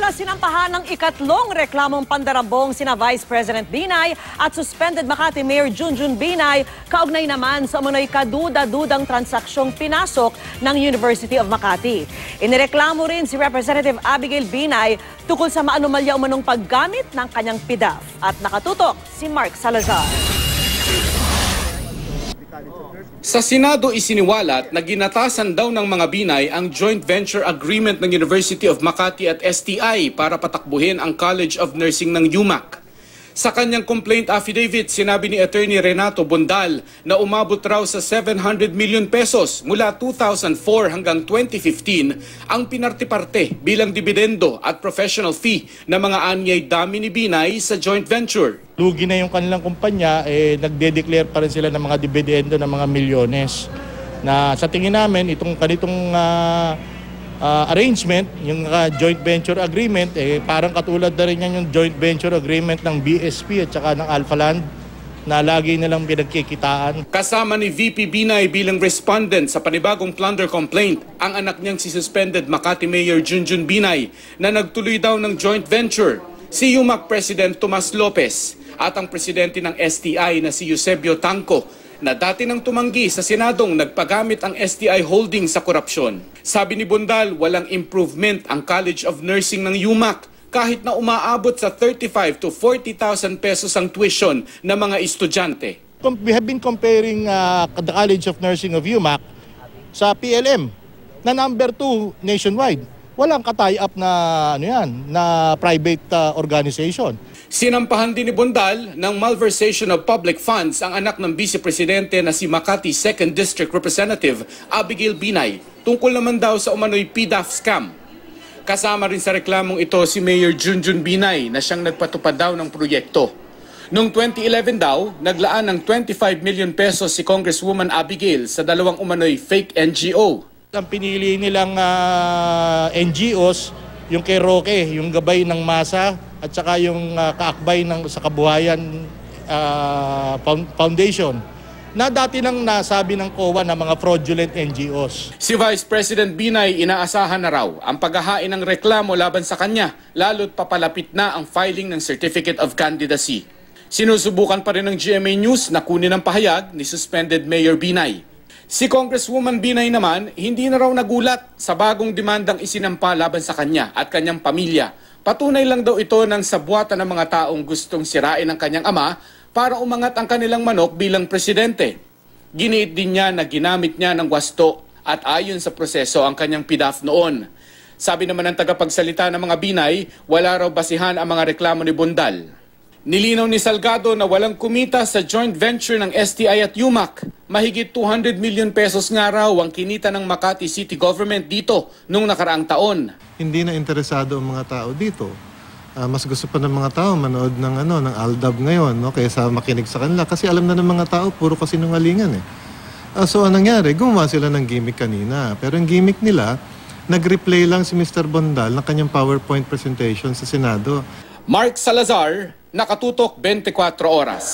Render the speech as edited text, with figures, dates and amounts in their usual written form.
Sinampahan ng ikatlong reklamong pandarambong sina Vice President Binay at suspended Makati Mayor Junjun Binay kaugnay naman sa umano'y kaduda-dudang transaksyong pinasok ng University of Makati. Inireklamo rin si Representative Abigail Binay tungkol sa maanumalya umanong paggamit ng kanyang PDAF. At nakatutok si Mark Salazar. Sa Senado isiniwalat na ginatasan daw ng mga Binay ang joint venture agreement ng University of Makati at STI para patakbuhin ang College of Nursing ng UMAC. Sa kanyang complaint affidavit, sinabi ni Attorney Renato Bondal na umabot raw sa 700 million pesos mula 2004 hanggang 2015 ang pinarte-parte bilang dibidendo at professional fee ng mga anyay dami ni Binay sa joint venture. Lugi na yung kanilang kumpanya, nagde-declare pa rin sila ng mga dibidendo ng mga milyones. Na sa tingin namin, itong kanitong arrangement, yung joint venture agreement, parang katulad na rin yan yung joint venture agreement ng BSP at saka ng Alphaland na lagi nilang pinagkikitaan. Kasama ni VP Binay bilang respondent sa panibagong plunder complaint, ang anak niyang si suspended Makati Mayor Junjun Binay na nagtuloy daw ng joint venture, si UMAC President Tomas Lopez at ang presidente ng STI na si Eusebio Tanco na dati nang tumanggi sa Senadong nagpagamit ang STI holding sa korupsyon. Sabi ni Bondal, walang improvement ang College of Nursing ng UMAC kahit na umaabot sa 35 to 40,000 pesos ang tuition ng mga estudyante. We have been comparing the College of Nursing of UMAC sa PLM na number 2 nationwide. Walang ka-tie-up na, na private organization. Sinampahan din ni Bondal ng malversation of public funds ang anak ng Vice Presidente na si Makati 2nd District Representative Abigail Binay tungkol naman daw sa umano'y PDAF scam. Kasama rin sa reklamong ito si Mayor Junjun Binay na siyang nagpatupad daw ng proyekto. Noong 2011 daw, naglaan ng 25 million pesos si Congresswoman Abigail sa dalawang umano'y fake NGO. Ang pinili nilang NGOs, yung kay Roque, yung gabay ng masa at saka yung kaakbay sa Kabuhayan Foundation na dati nang nasabi ng COA na mga fraudulent NGOs. Si Vice President Binay inaasahan na raw ang paghahain ng reklamo laban sa kanya lalo't papalapit na ang filing ng Certificate of Candidacy. Sinusubukan pa rin ng GMA News na kunin ang pahayag ni suspended Mayor Binay. Si Congresswoman Binay naman hindi na raw nagulat sa bagong demandang isinampa laban sa kanya at kanyang pamilya. Patunay lang daw ito ng sabuatan ng mga taong gustong sirain ang kanyang ama para umangat ang kanilang manok bilang presidente. Giniit din niya na ginamit niya ng wasto at ayon sa proseso ang kanyang PDAF noon. Sabi naman ng tagapagsalita ng mga Binay, wala raw basihan ang mga reklamo ni Bondal. Nilinaw ni Salgado na walang kumita sa joint venture ng STI at UMAC. Mahigit 200 million pesos nga raw ang kinita ng Makati City Government dito nung nakaraang taon. Hindi na interesado ang mga tao dito. Mas gusto pa ng mga tao manood ng ALDAB ngayon, no? Kaysa makinig sa kanila. Kasi alam na ng mga tao, puro kasinungalingan eh. So anong nangyari? Gumawa sila ng gimmick kanina. Pero ang gimmick nila, nag-replay lang si Mr. Bondal ng kanyang PowerPoint presentation sa Senado. Mark Salazar, nakatutok 24 oras.